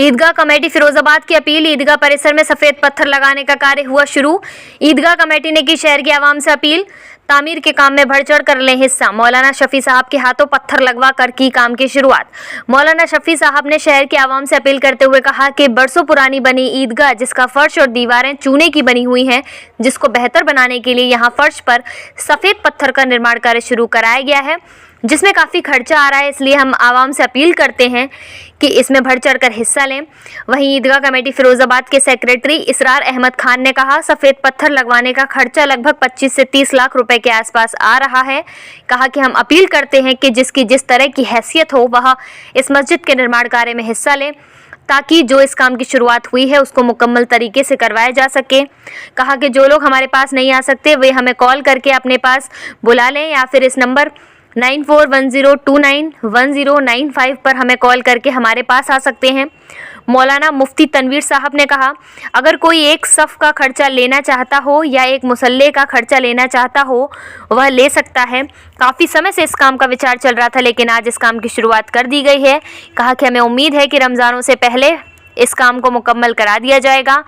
ईदगाह committee Firozabad की appeal. ईदगाह परिसर में सफेद पत्थर लगाने का कार्य हुआ शुरू। ईदगाह कमेटी ने की शहर की आवाम से अपील, तामीर के काम में बढ़ चढ़ कर लें हिस्सा। मौलाना शफी साहब के हाथों पत्थर लगवा कर की काम की शुरुआत। मौलाना शफी साहब ने शहर की आवाम से अपील करते हुए कहा कि बरसों पुरानी बनी ईदगाह, जिसका फर्श और दीवारें चूने की बनी हुई हैं, जिसको बेहतर बनाने के लिए यहाँ फर्श पर सफेद पत्थर का निर्माण कार्य शुरू कराया गया है, जिसमें काफ़ी खर्चा आ रहा है। इसलिए हम आवाम से अपील करते हैं कि इसमें बढ़ चढ़ कर हिस्सा लें। वहीं ईदगाह कमेटी फिरोजाबाद के सेक्रेटरी इसरार अहमद खान ने कहा, सफ़ेद पत्थर लगवाने का खर्चा लगभग 25 से 30 लाख रुपए के आसपास आ रहा है। कहा कि हम अपील करते हैं कि जिसकी जिस तरह की हैसियत हो वह इस मस्जिद के निर्माण कार्य में हिस्सा ले, ताकि जो इस काम की शुरुआत हुई है उसको मुकम्मल तरीके से करवाया जा सके। कहा कि जो लोग हमारे पास नहीं आ सकते वे हमें कॉल करके अपने पास बुला लें या फिर इस नंबर 9410291095 पर हमें कॉल करके हमारे पास आ सकते हैं। मौलाना मुफ्ती तनवीर साहब ने कहा, अगर कोई एक सफ़ का खर्चा लेना चाहता हो या एक मुसल्ले का खर्चा लेना चाहता हो वह ले सकता है। काफ़ी समय से इस काम का विचार चल रहा था, लेकिन आज इस काम की शुरुआत कर दी गई है। कहा कि हमें उम्मीद है कि रमज़ानों से पहले इस काम को मुकम्मल करा दिया जाएगा।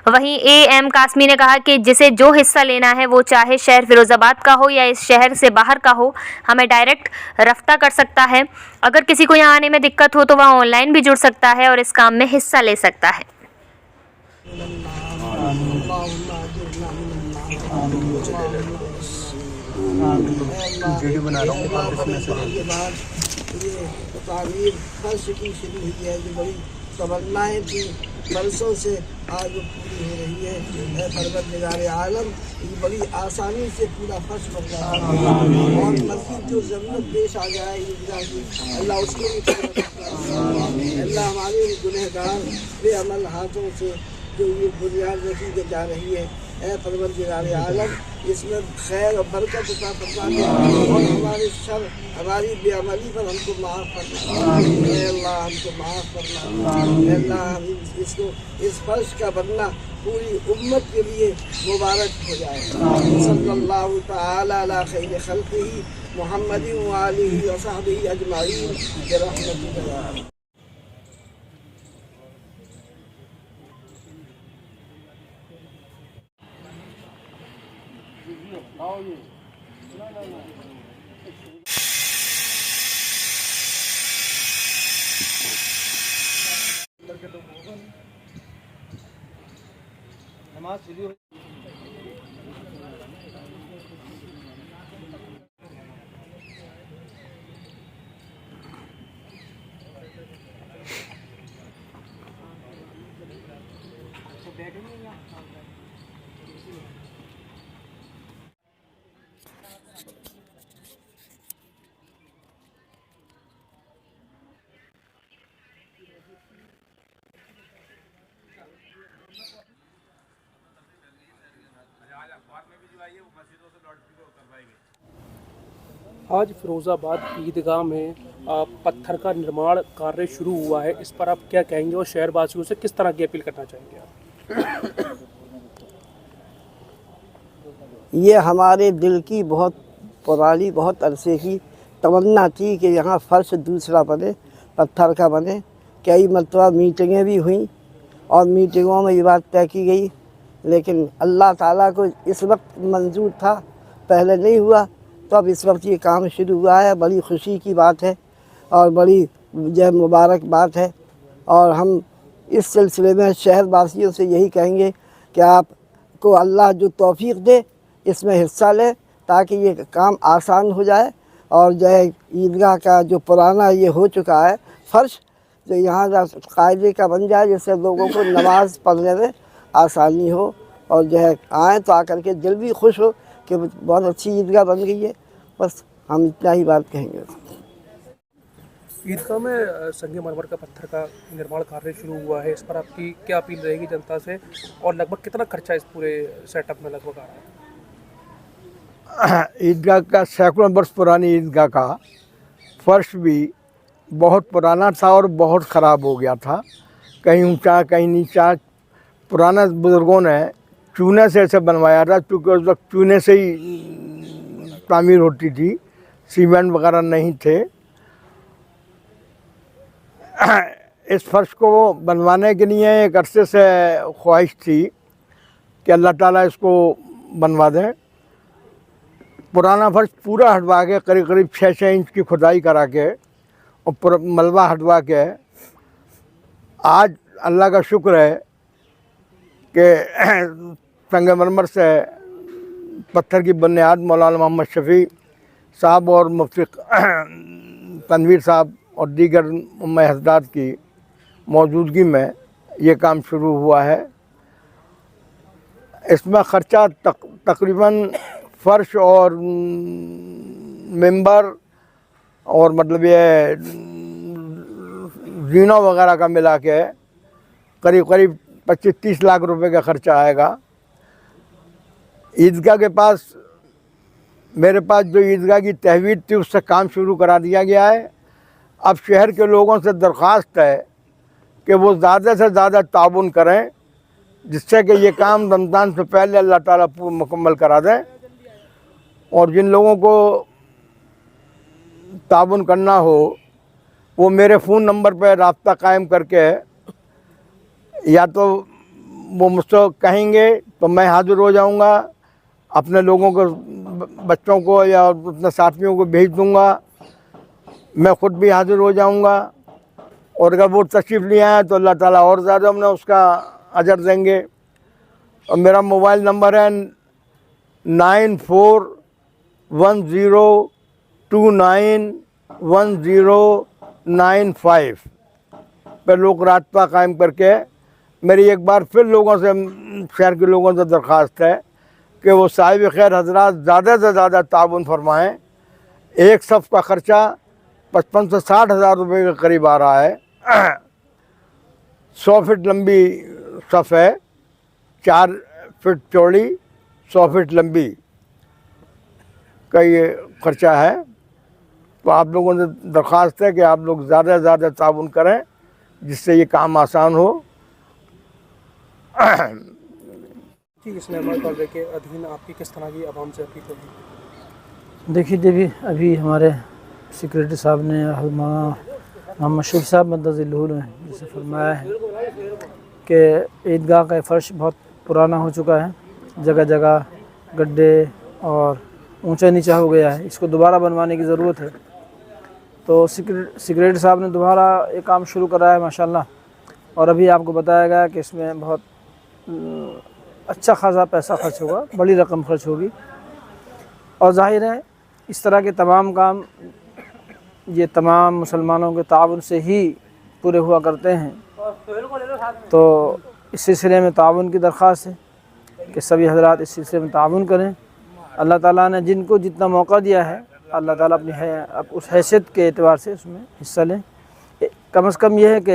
वहीं AM कासमी ने कहा कि जिसे जो हिस्सा लेना है वो चाहे शहर फिरोजाबाद का हो या इस शहर से बाहर का हो, हमें डायरेक्ट रफ्ता कर सकता है। अगर किसी को यहाँ आने में दिक्कत हो तो वह ऑनलाइन भी जुड़ सकता है और इस काम में हिस्सा ले सकता है। तमन्नाएं थी बरसों से आज वो पूरी हो रही है। परवरदिगारे आलम ये बड़ी आसानी से पूरा फर्श बन रहा है और मस्जिद जो ज़रूरत पेश आ जाए ईदगाह की, अल्लाह उसके भी अल्लाह हमारे गुनहगार बेअमल हाथों से जो ये बुनियाद रखी जा रही है, परवरदिगारे आलम इसमें खैर और बरकत अता फरमा दे और हमारे शर हमारी बेअमली पर हमको माफ़ करना, अल्लाह हमको माफ़ करना, अल्लाह हम इसको इस फर्श का बनना पूरी उम्मत के लिए मुबारक हो जाए। सल्लल्लाहु तआला अला खैर खल्क़िही मुहम्मदिन व आलिही व सहबिही अजमाईन बिरहमतिल्लाह। नमाज शुरू आज फिरोज़ाबाद ईदगाह में पत्थर का निर्माण कार्य शुरू हुआ है, इस पर आप क्या कहेंगे और शहरवासियों से किस तरह की अपील करना चाहेंगे आप? ये हमारे दिल की बहुत पुरानी बहुत अरसे की तमन्ना थी कि यहाँ फर्श दूसरा बने, पत्थर का बने। कई मरतबा मीटिंगें भी हुई और मीटिंगों में ये बात तय की गई, लेकिन अल्लाह ताला को इस वक्त मंजूर था, पहले नहीं हुआ, तो अब इस वक्त ये काम शुरू हुआ है। बड़ी खुशी की बात है और बड़ी जो मुबारक बात है। और हम इस सिलसिले में शहर वासियों से यही कहेंगे कि आपको अल्लाह जो तौफीक दे इसमें हिस्सा लें, ताकि ये काम आसान हो जाए और जो है ईदगाह का जो पुराना ये हो चुका है फर्श, जो यहाँ कायदे का बन जाए, जिससे लोगों को नमाज़ पढ़ने में आसानी हो और जो है आएँ तो आकर के दिल भी खुश हो कि बहुत अच्छी ईदगाह बन गई है। बस हम इतना ही बात कहेंगे। ईदगाह में संगमरमर का पत्थर का निर्माण कार्य शुरू हुआ है, इस पर आपकी क्या अपील रहेगी जनता से और लगभग कितना खर्चा इस पूरे सेटअप में लगभग आ रहा है? ईदगाह का सैकड़ों वर्ष पुरानी ईदगाह का फर्श भी बहुत पुराना था और बहुत ख़राब हो गया था, कहीं ऊंचा कहीं नीचा। पुराना बुज़ुर्गों ने चूने से ऐसे बनवाया था, क्योंकि उस वक्त चूने से ही तामीर होती थी, सीमेंट वगैरह नहीं थे। इस फर्श को बनवाने के लिए एक अरसे से ख्वाहिश थी कि अल्लाह ताला इसको बनवा दें। पुराना फर्श पूरा हटवा के करीब करीब 6-6 इंच की खुदाई करा के और पूरा मलबा हटवा के आज अल्लाह का शुक्र है कि संगमरमर से पत्थर की बुनियाद मौलाना मोहम्मद शफ़ी साहब और मुफ्ती तनवीर साहब और दीगर उम्मे हज़रात की मौजूदगी में ये काम शुरू हुआ है। इसमें ख़र्चा तकरीबन फ़र्श और मेंबर और मतलब ये जीना वगैरह का मिला के करीब करीब 25-30 लाख रुपए का ख़र्चा आएगा। ईदगाह के पास मेरे पास जो ईदगाह की तहवीज़ थी उससे काम शुरू करा दिया गया है। अब शहर के लोगों से दरख्वास्त है कि वो ज़्यादा से ज़्यादा ताउन करें जिससे कि ये काम रमज़ान से पहले अल्लाह ताला मुकम्मल करा दें। और जिन लोगों को ताउन करना हो वो मेरे फ़ोन नंबर पर रब्ता कायम करके या तो वो मुझसे कहेंगे तो मैं हाज़िर हो जाऊंगा, अपने लोगों को बच्चों को या अपने साथियों को भेज दूंगा, मैं ख़ुद भी हाज़िर हो जाऊंगा। और अगर वो तशरीफ़ ले आए तो अल्लाह ताला और ज़्यादा हमने उसका अजर देंगे। और मेरा मोबाइल नंबर है 9441029195 पर लोग रास्ता कायम करके मेरी एक बार फिर लोगों से शहर के लोगों से दरख्वास्त है कि वो साहिब खैर हजरात ज़्यादा से ज़्यादा ताउन फरमाएँ। एक सफ़ का ख़र्चा 55 से 60 हज़ार रुपये के करीब आ रहा है। 100 फीट लंबी सफ़ है, 4 फीट चौड़ी, 100 फीट लंबी का ये ख़र्चा है। तो आप लोगों से दरख्वास्त है कि आप लोग ज़्यादा से ज़्यादा ताउन करें जिससे ये काम आसान हो। कि इस निर्माण कार्य के अधीन आपकी किस तरह की आवाम से अपील होगी? देखिए देवी अभी हमारे सेक्रेटरी साहब ने मोहम्मद शफी साहब मदज़िल्लुहु ने जिसे फरमाया है कि ईदगाह का फ़र्श बहुत पुराना हो चुका है, जगह जगह गड्ढे और ऊंचा नीचा हो गया है, इसको दोबारा बनवाने की ज़रूरत है। तो सेक्रेटरी साहब ने दोबारा ये काम शुरू करा है माशाल्लाह। और अभी आपको बताया गया कि इसमें बहुत अच्छा खासा पैसा खर्च होगा, बड़ी रकम खर्च होगी। और ज़ाहिर है इस तरह के तमाम काम ये तमाम मुसलमानों के ताउन से ही पूरे हुआ करते हैं। तो इस सिलसिले में ताउन की दरख्वास्त है कि सभी हजरात इस सिलसिले में ताउन करें। अल्लाह ताला ने जिनको जितना मौका दिया है अल्लाह ताला अपनी उस हैसियत के एतबार से उसमें हिस्सा लें। कम से कम यह है कि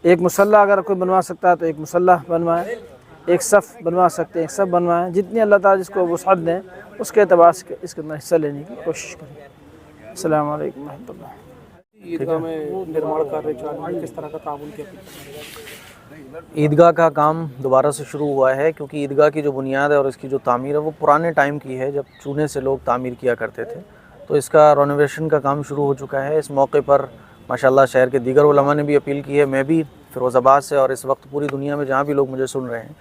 एक मुसल्ला अगर कोई बनवा सकता है तो एक मुसल्ला बनवाएं, एक सफ़ बनवा सकते हैं एक सफ़ बनवाएं। जितनी अल्लाह ताला जिसको वुसअत दें उसके एतबार से इसके अंदर हिस्सा लेने की कोशिश करें। अस्सलाम वालेकुम रहमतुल्लाह। ईदगाह में निर्माण कार्य चालू है, किस तरह का ताउन की अपील? ईदगाह का काम दोबारा से शुरू हुआ है क्योंकि ईदगाह की जो बुनियाद है और इसकी जो तामीर है वो पुराने टाइम की है, जब चूने से लोग तामीर किया करते थे। तो इसका रेनोवेशन का काम शुरू हो चुका है। इस मौके पर माशाल्लाह शहर के दीगर उलमा ने भी अपील की है, मैं भी फ़िरोज़ाबाद से और इस वक्त पूरी दुनिया में जहाँ भी लोग मुझे सुन रहे हैं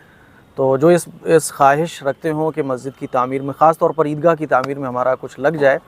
तो जो इस ख्वाहिश रखते हों कि मस्जिद की तामीर में, ख़ास तौर पर ईदगाह की तामीर में हमारा कुछ लग जाए।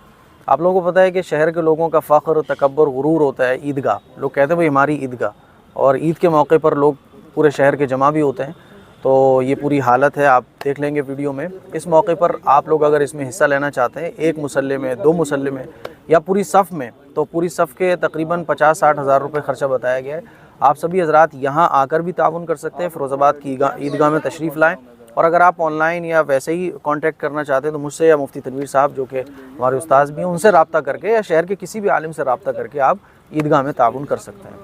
आप लोगों को पता है कि शहर के लोगों का फ़ख्र, तकब्बुर, गुरूर होता है ईदगाह। लोग कहते हैं भाई हमारी ईदगाह, और ईद के मौके पर लोग पूरे शहर के जमा भी होते हैं। तो ये पूरी हालत है, आप देख लेंगे वीडियो में। इस मौके पर आप लोग अगर इसमें हिस्सा लेना चाहते हैं, एक मुसल्ले में, 2 मुसल्ले में या पूरी सफ़ में, तो पूरी सफ़ के तकरीबन 50-60 हज़ार रुपये ख़र्चा बताया गया है। आप सभी हज़रात यहाँ आकर भी ताउन कर सकते हैं। फ़िरोज़ाबाद की ईदगाह में तशरीफ़ लाएँ। और अगर आप ऑनलाइन या वैसे ही कांटेक्ट करना चाहते हैं तो मुझसे या मुफ्ती तनवीर साहब जो कि हमारे उस्ताद भी हैं उनसे रब्ता करके या शहर के किसी भी आलिम से रब्ता करके आप ईदगाह में ताउन कर सकते हैं।